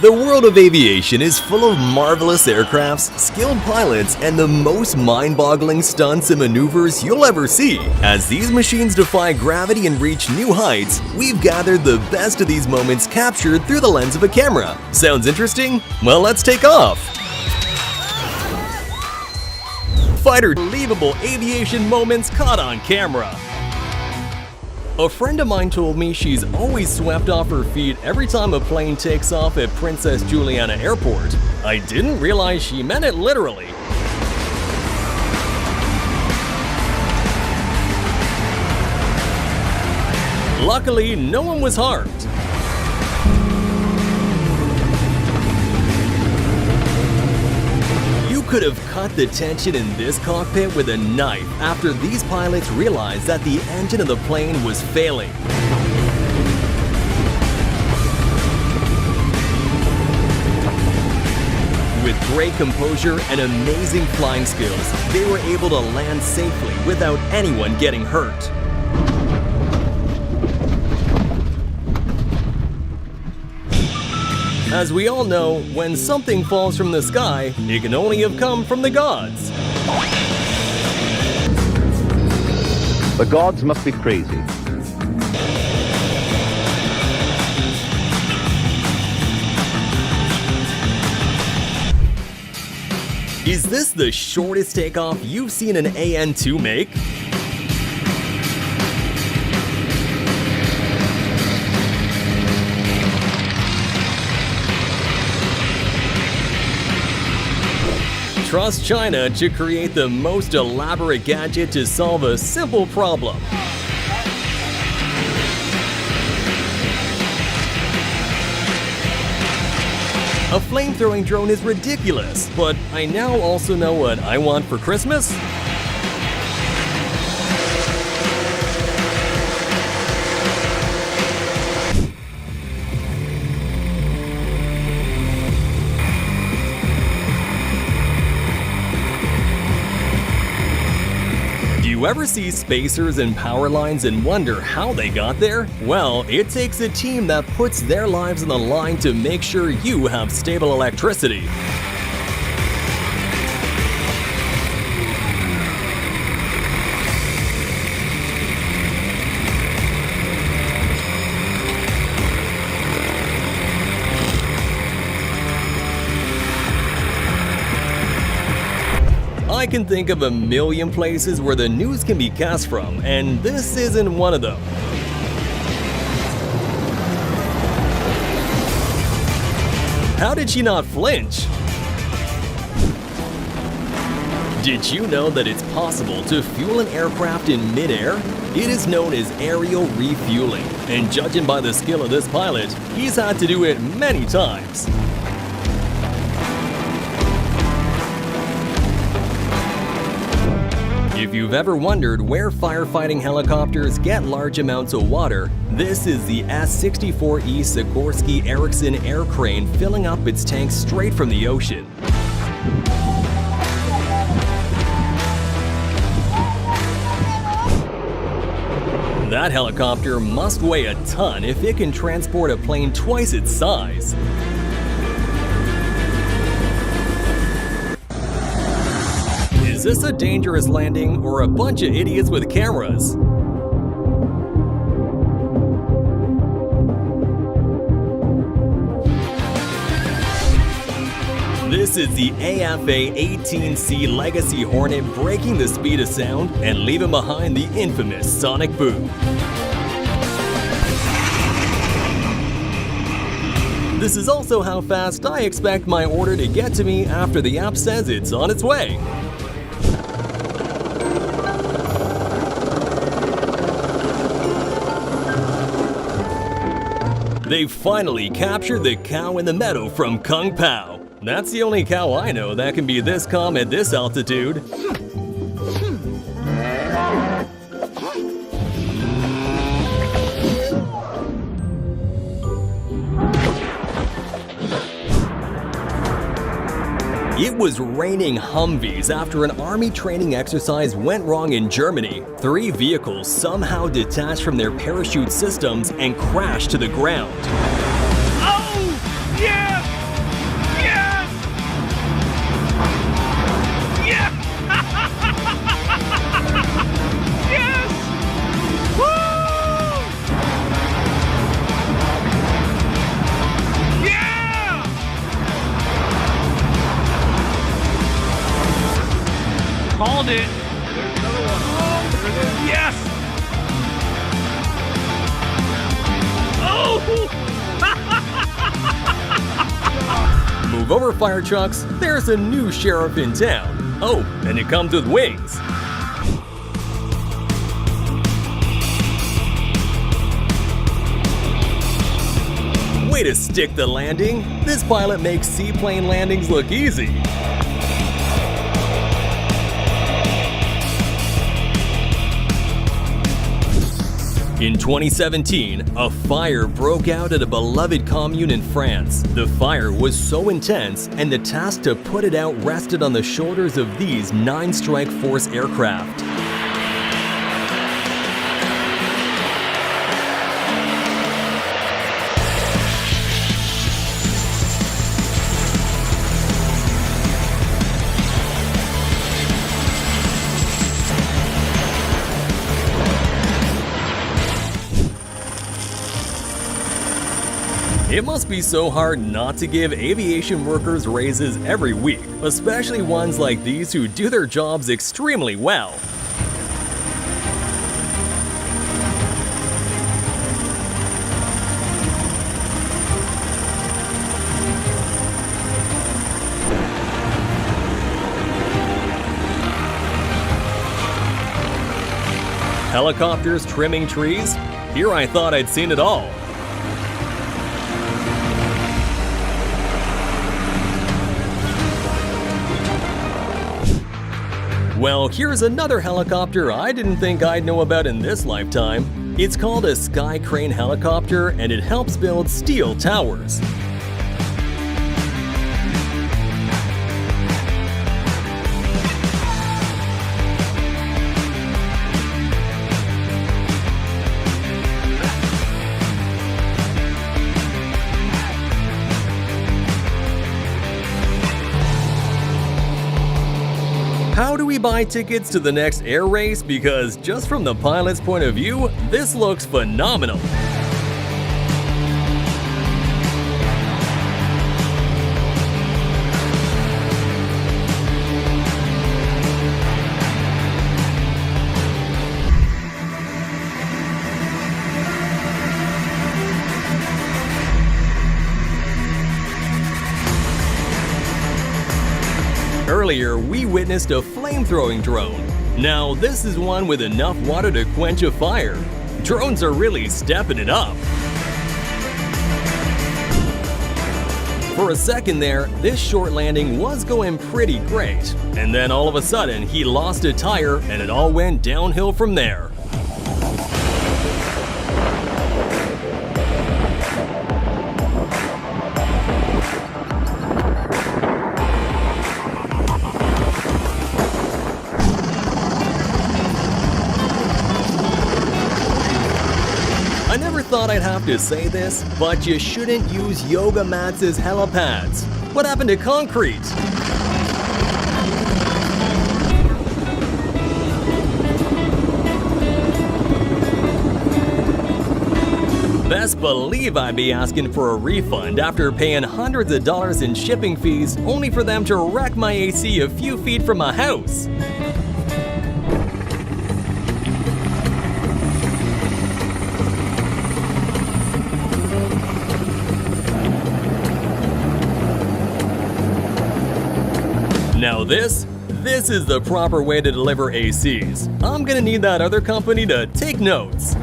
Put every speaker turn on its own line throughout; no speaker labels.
The world of aviation is full of marvelous aircrafts, skilled pilots, and the most mind-boggling stunts and maneuvers you'll ever see. As these machines defy gravity and reach new heights, we've gathered the best of these moments captured through the lens of a camera. Sounds interesting? Well, let's take off! Unbelievable aviation moments caught on camera. A friend of mine told me she's always swept off her feet every time a plane takes off at Princess Juliana Airport. I didn't realize she meant it literally. Luckily, no one was harmed. You could have cut the tension in this cockpit with a knife after these pilots realized that the engine of the plane was failing. With great composure and amazing flying skills, they were able to land safely without anyone getting hurt. As we all know, when something falls from the sky, it can only have come from the gods.
The gods must be crazy.
Is this the shortest takeoff you've seen an AN-2 make? Trust China to create the most elaborate gadget to solve a simple problem. A flame-throwing drone is ridiculous, but I now also know what I want for Christmas. You ever see spacers and power lines and wonder how they got there? Well, it takes a team that puts their lives on the line to make sure you have stable electricity. I can think of a million places where the news can be cast from, and this isn't one of them. How did she not flinch? Did you know that it's possible to fuel an aircraft in mid-air? It is known as aerial refueling, and judging by the skill of this pilot, he's had to do it many times. If you've ever wondered where firefighting helicopters get large amounts of water, this is the S-64E Sikorsky Ericsson air crane filling up its tanks straight from the ocean. That helicopter must weigh a ton if it can transport a plane twice its size. Is this a dangerous landing or a bunch of idiots with cameras? This is the AFA-18C Legacy Hornet breaking the speed of sound and leaving behind the infamous sonic boom. This is also how fast I expect my order to get to me after the app says it's on its way. They finally captured the cow in the meadow from Kung Pao. That's the only cow I know that can be this calm at this altitude. It was raining Humvees after an army training exercise went wrong in Germany. 3 vehicles somehow detached from their parachute systems and crashed to the ground.
Oh, yeah! Nailed it.
There's another one. Oh, there it is.
Yes. Oh.
Move over, fire trucks. There's a new sheriff in town. Oh, and it comes with wings. Way to stick the landing. This pilot makes seaplane landings look easy. In 2017, a fire broke out at a beloved commune in France. The fire was so intense, and the task to put it out rested on the shoulders of these 9 Strike Force aircraft. It must be so hard not to give aviation workers raises every week, especially ones like these who do their jobs extremely well. Helicopters trimming trees? Here I thought I'd seen it all. Well, here's another helicopter I didn't think I'd know about in this lifetime. It's called a sky crane helicopter, and it helps build steel towers. How do we buy tickets to the next air race? Because just from the pilot's point of view, this looks phenomenal. Earlier, we witnessed a flame-throwing drone. Now, this is one with enough water to quench a fire. Drones are really stepping it up. For a second there, this short landing was going pretty great. And then all of a sudden, he lost a tire and it all went downhill from there. I never thought I'd have to say this, but you shouldn't use yoga mats as helipads. What happened to concrete? Best believe I'd be asking for a refund after paying hundreds of dollars in shipping fees only for them to wreck my AC a few feet from my house. Now this is the proper way to deliver ACs. I'm gonna need that other company to take notes.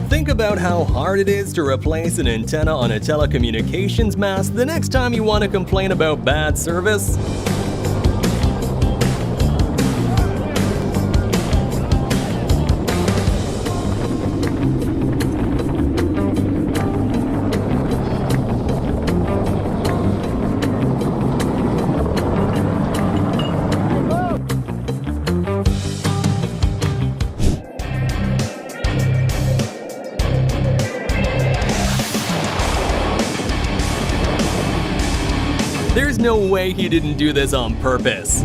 Think about how hard it is to replace an antenna on a telecommunications mast the next time you want to complain about bad service. There's no way he didn't do this on purpose.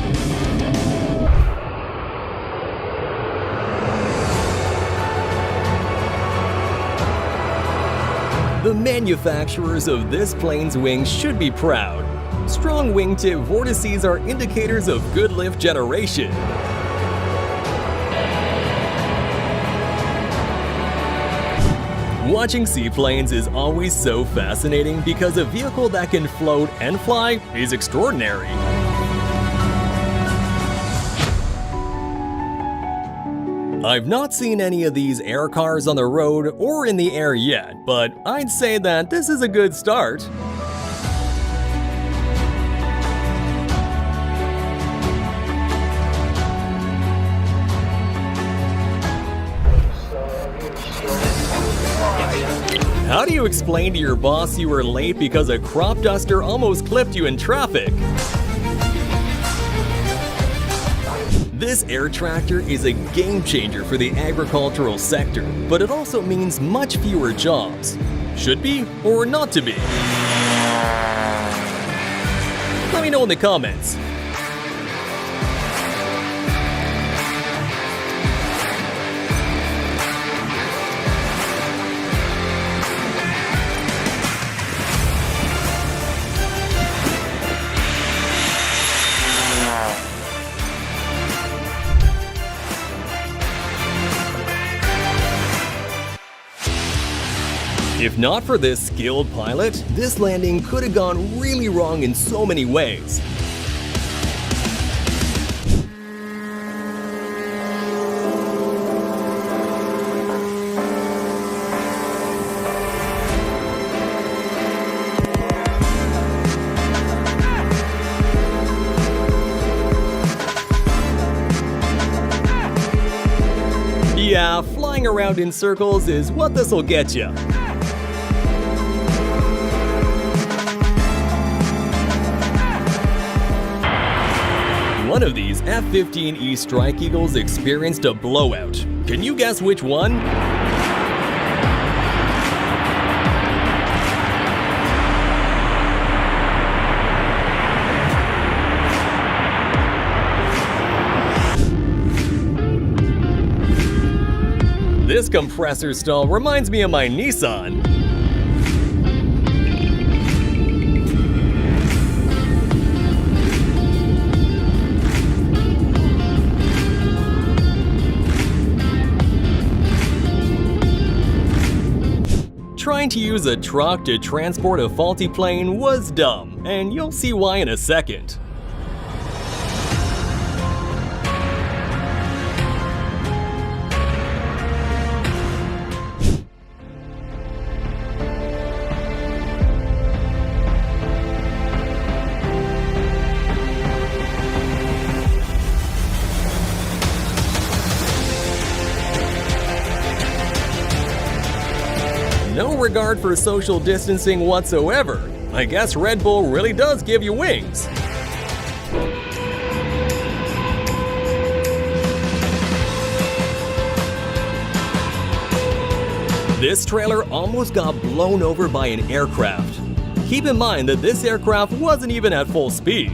The manufacturers of this plane's wings should be proud. Strong wingtip vortices are indicators of good lift generation. Watching seaplanes is always so fascinating because a vehicle that can float and fly is extraordinary. I've not seen any of these air cars on the road or in the air yet, but I'd say that this is a good start. How do you explain to your boss you were late because a crop duster almost clipped you in traffic? This air tractor is a game changer for the agricultural sector, but it also means much fewer jobs. Should be or not to be? Let me know in the comments. If not for this skilled pilot, this landing could have gone really wrong in so many ways. Yeah, flying around in circles is what this'll get you. One of these F-15E Strike Eagles experienced a blowout. Can you guess which one? This compressor stall reminds me of my Nissan. Trying to use a truck to transport a faulty plane was dumb, and you'll see why in a second. No regard for social distancing whatsoever. I guess Red Bull really does give you wings. This trailer almost got blown over by an aircraft. Keep in mind that this aircraft wasn't even at full speed.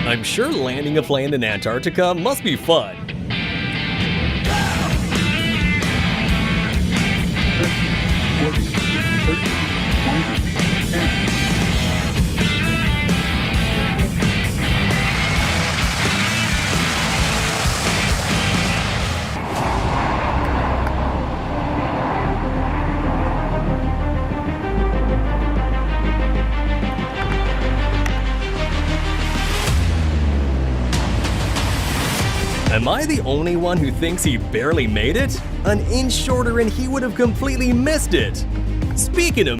I'm sure landing a plane in Antarctica must be fun. Am I the only one who thinks he barely made it? An inch shorter and he would have completely missed it. Speaking of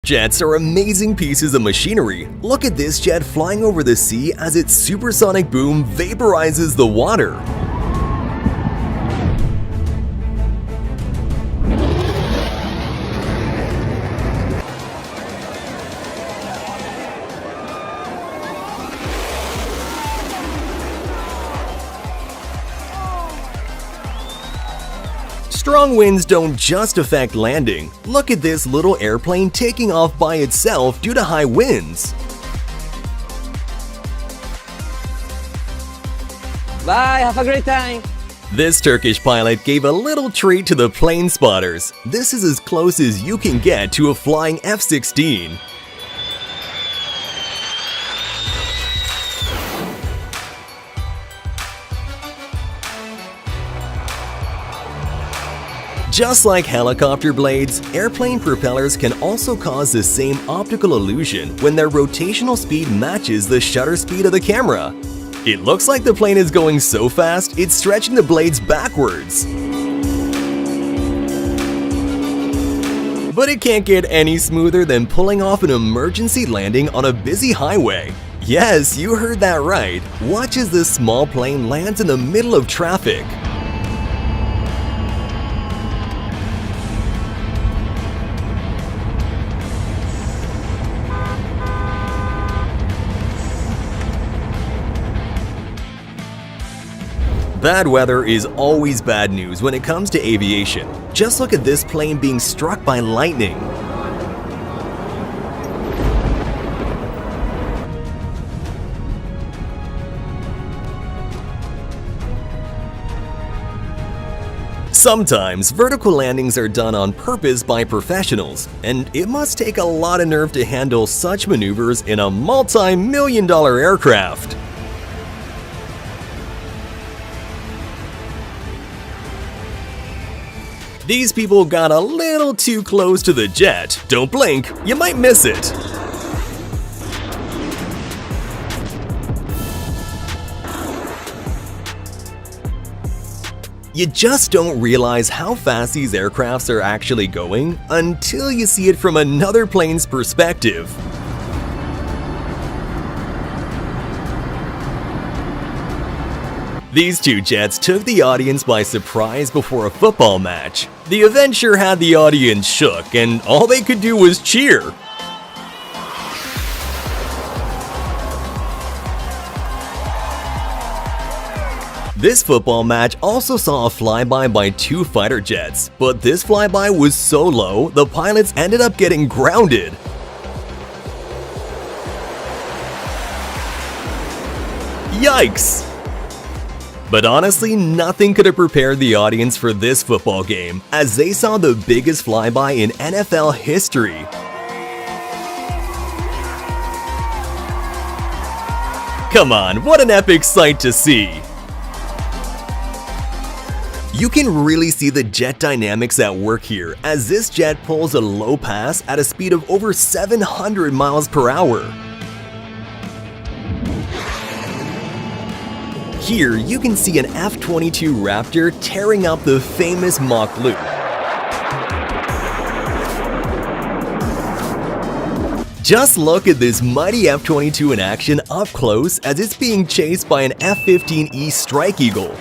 Jets are amazing pieces of machinery. Look at this jet flying over the sea as its supersonic boom vaporizes the water. Strong winds don't just affect landing. Look at this little airplane taking off by itself due to high winds.
Bye, have a great time.
This Turkish pilot gave a little treat to the plane spotters. This is as close as you can get to a flying F-16. Just like helicopter blades, airplane propellers can also cause the same optical illusion when their rotational speed matches the shutter speed of the camera. It looks like the plane is going so fast, it's stretching the blades backwards. But it can't get any smoother than pulling off an emergency landing on a busy highway. Yes, you heard that right. Watch as this small plane lands in the middle of traffic. Bad weather is always bad news when it comes to aviation. Just look at this plane being struck by lightning. Sometimes vertical landings are done on purpose by professionals, and it must take a lot of nerve to handle such maneuvers in a multi-million-dollar aircraft. These people got a little too close to the jet. Don't blink, you might miss it. You just don't realize how fast these aircrafts are actually going until you see it from another plane's perspective. These two jets took the audience by surprise before a football match. The event sure had the audience shook, and all they could do was cheer. This football match also saw a flyby by two fighter jets, but this flyby was so low, the pilots ended up getting grounded. Yikes! But honestly, nothing could have prepared the audience for this football game, as they saw the biggest flyby in NFL history. Come on, what an epic sight to see! You can really see the jet dynamics at work here, as this jet pulls a low pass at a speed of over 700 miles per hour. Here, you can see an F-22 Raptor tearing up the famous Mach loop. Just look at this mighty F-22 in action up close as it's being chased by an F-15E Strike Eagle.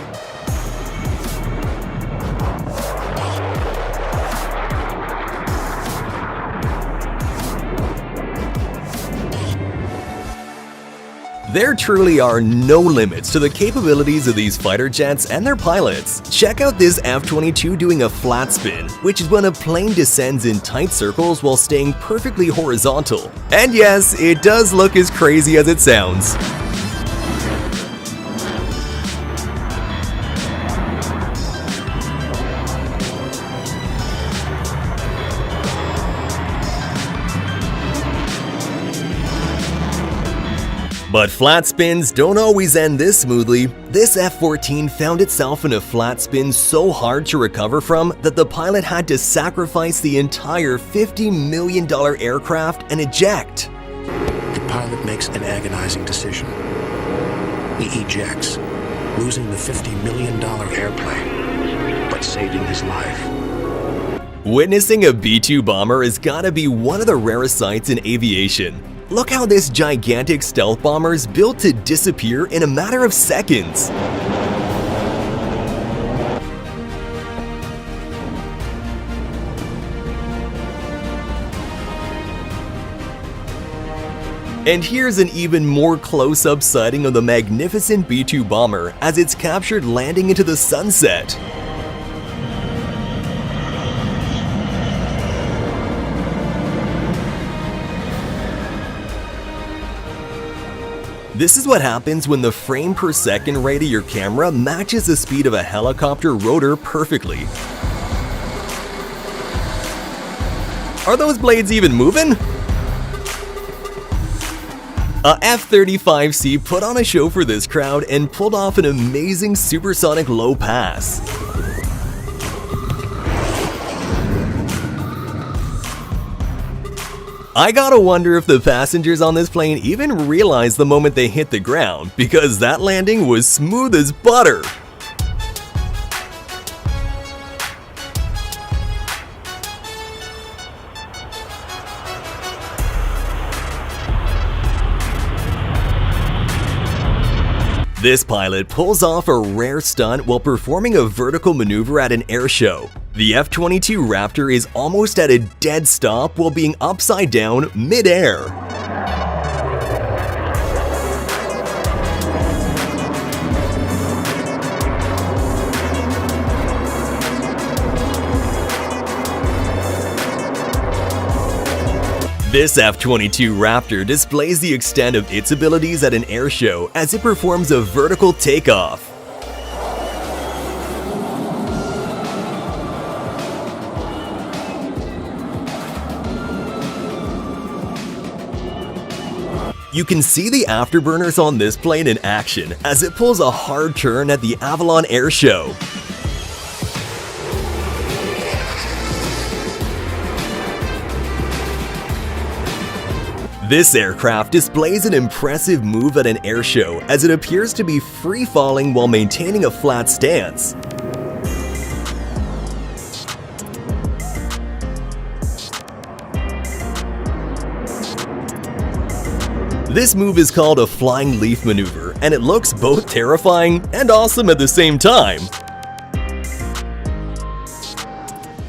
There truly are no limits to the capabilities of these fighter jets and their pilots. Check out this F-22 doing a flat spin, which is when a plane descends in tight circles while staying perfectly horizontal. And yes, it does look as crazy as it sounds. But flat spins don't always end this smoothly. This F-14 found itself in a flat spin so hard to recover from that the pilot had to sacrifice the entire $50 million aircraft and eject.
The pilot makes an agonizing decision. He ejects, losing the $50 million airplane, but saving his life.
Witnessing a B-2 bomber has gotta be one of the rarest sights in aviation. Look how this gigantic stealth bomber is built to disappear in a matter of seconds. And here's an even more close-up sighting of the magnificent B-2 bomber as it's captured landing into the sunset. This is what happens when the frame per second rate of your camera matches the speed of a helicopter rotor perfectly. Are those blades even moving? A F-35C put on a show for this crowd and pulled off an amazing supersonic low pass. I gotta wonder if the passengers on this plane even realized the moment they hit the ground, because that landing was smooth as butter. This pilot pulls off a rare stunt while performing a vertical maneuver at an air show. The F-22 Raptor is almost at a dead stop while being upside down mid-air. This F-22 Raptor displays the extent of its abilities at an air show as it performs a vertical takeoff. You can see the afterburners on this plane in action as it pulls a hard turn at the Avalon Air Show. This aircraft displays an impressive move at an air show as it appears to be free-falling while maintaining a flat stance. This move is called a flying leaf maneuver, and it looks both terrifying and awesome at the same time.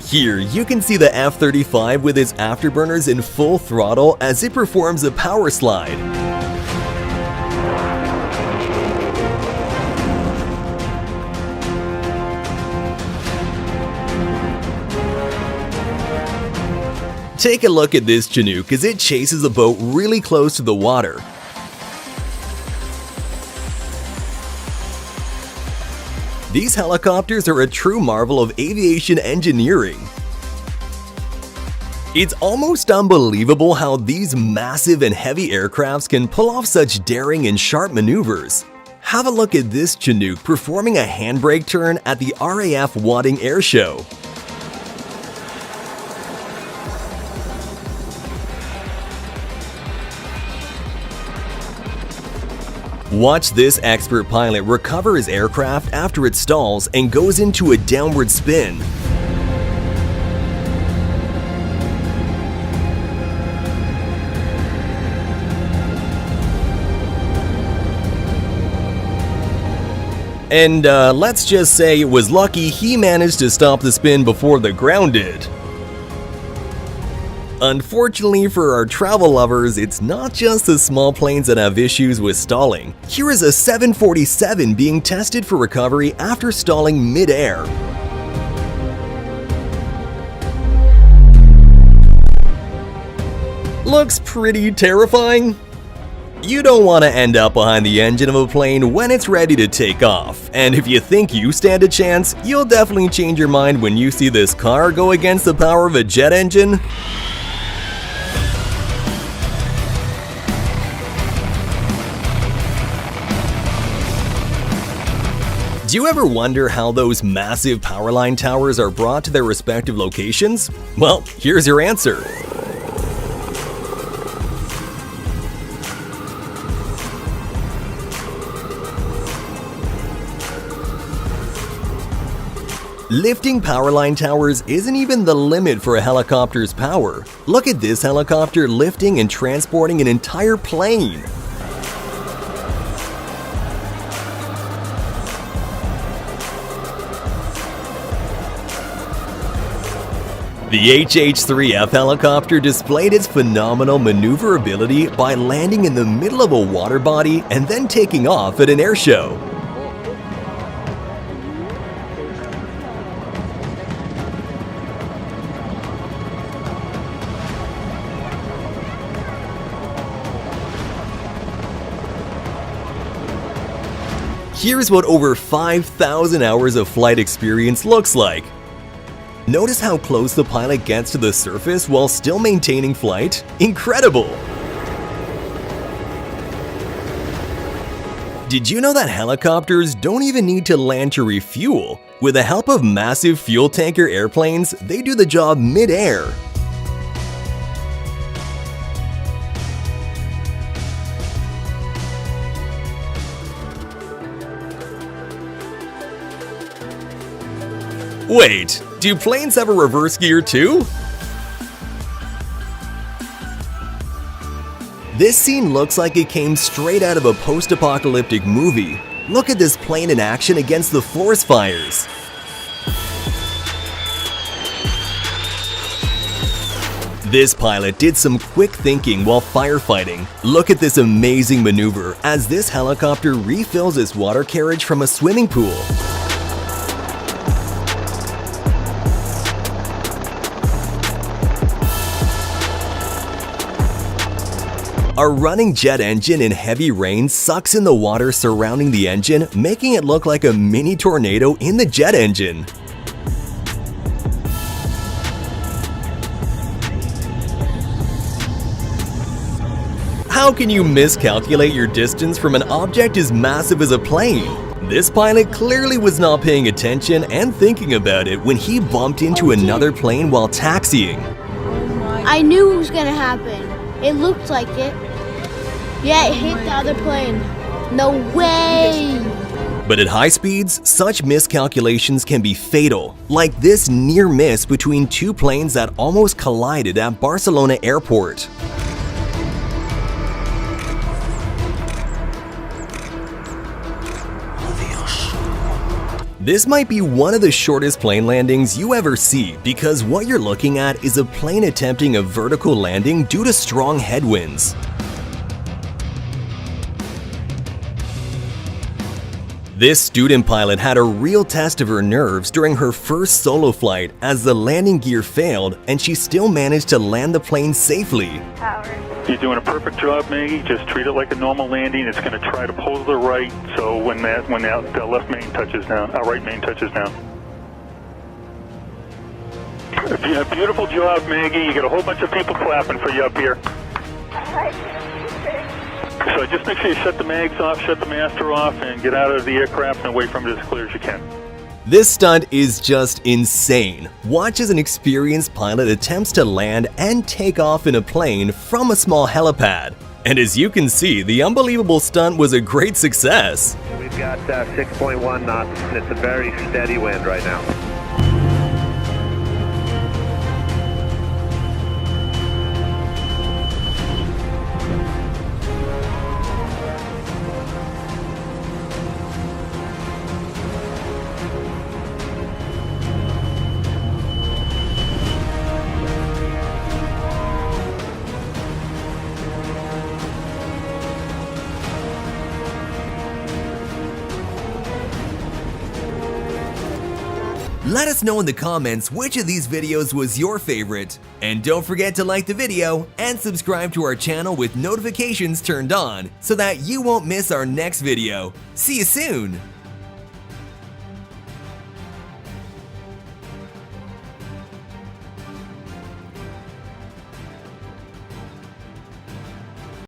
Here, you can see the F-35 with its afterburners in full throttle as it performs a power slide. Take a look at this Chinook as it chases a boat really close to the water. These helicopters are a true marvel of aviation engineering. It's almost unbelievable how these massive and heavy aircrafts can pull off such daring and sharp maneuvers. Have a look at this Chinook performing a handbrake turn at the RAF Wadding Air Show. Watch this expert pilot recover his aircraft after it stalls and goes into a downward spin. And let's just say it was lucky he managed to stop the spin before the ground did. Unfortunately for our travel lovers, it's not just the small planes that have issues with stalling. Here is a 747 being tested for recovery after stalling mid-air. Looks pretty terrifying. You don't want to end up behind the engine of a plane when it's ready to take off, and if you think you stand a chance, you'll definitely change your mind when you see this car go against the power of a jet engine. Do you ever wonder how those massive power line towers are brought to their respective locations? Well, here's your answer. Lifting powerline towers isn't even the limit for a helicopter's power. Look at this helicopter lifting and transporting an entire plane. The HH-3F helicopter displayed its phenomenal maneuverability by landing in the middle of a water body and then taking off at an air show. Here's what over 5,000 hours of flight experience looks like. Notice how close the pilot gets to the surface while still maintaining flight? Incredible! Did you know that helicopters don't even need to land to refuel? With the help of massive fuel tanker airplanes, they do the job mid-air. Wait, do planes have a reverse gear too? This scene looks like it came straight out of a post-apocalyptic movie. Look at this plane in action against the forest fires. This pilot did some quick thinking while firefighting. Look at this amazing maneuver as this helicopter refills its water carriage from a swimming pool. A running jet engine in heavy rain sucks in the water surrounding the engine, making it look like a mini tornado in the jet engine. How can you miscalculate your distance from an object as massive as a plane? This pilot clearly was not paying attention and thinking about it when he bumped into another plane while taxiing.
I knew it was gonna happen. It looked like it. Yeah, it hit the other plane. No way!
But at high speeds, such miscalculations can be fatal, like this near miss between two planes that almost collided at Barcelona airport. This might be one of the shortest plane landings you ever see because what you're looking at is a plane attempting a vertical landing due to strong headwinds. This student pilot had a real test of her nerves during her first solo flight as the landing gear failed and she still managed to land the plane safely.
You're doing a perfect job, Maggie. Just treat it like a normal landing. It's going to try to pull to the right, so when that left main touches down, our right main touches down. A beautiful job, Maggie. You got a whole bunch of people clapping for you up here. So just make sure you shut the mags off, shut the master off, and get out of the aircraft and away from it as clear as you can.
This stunt is just insane. Watch as an experienced pilot attempts to land and take off in a plane from a small helipad. And as you can see, the unbelievable stunt was a great success.
We've got 6.1 knots, and it's a very steady wind right now.
Let us know in the comments which of these videos was your favorite. And don't forget to like the video and subscribe to our channel with notifications turned on so that you won't miss our next video. See you soon!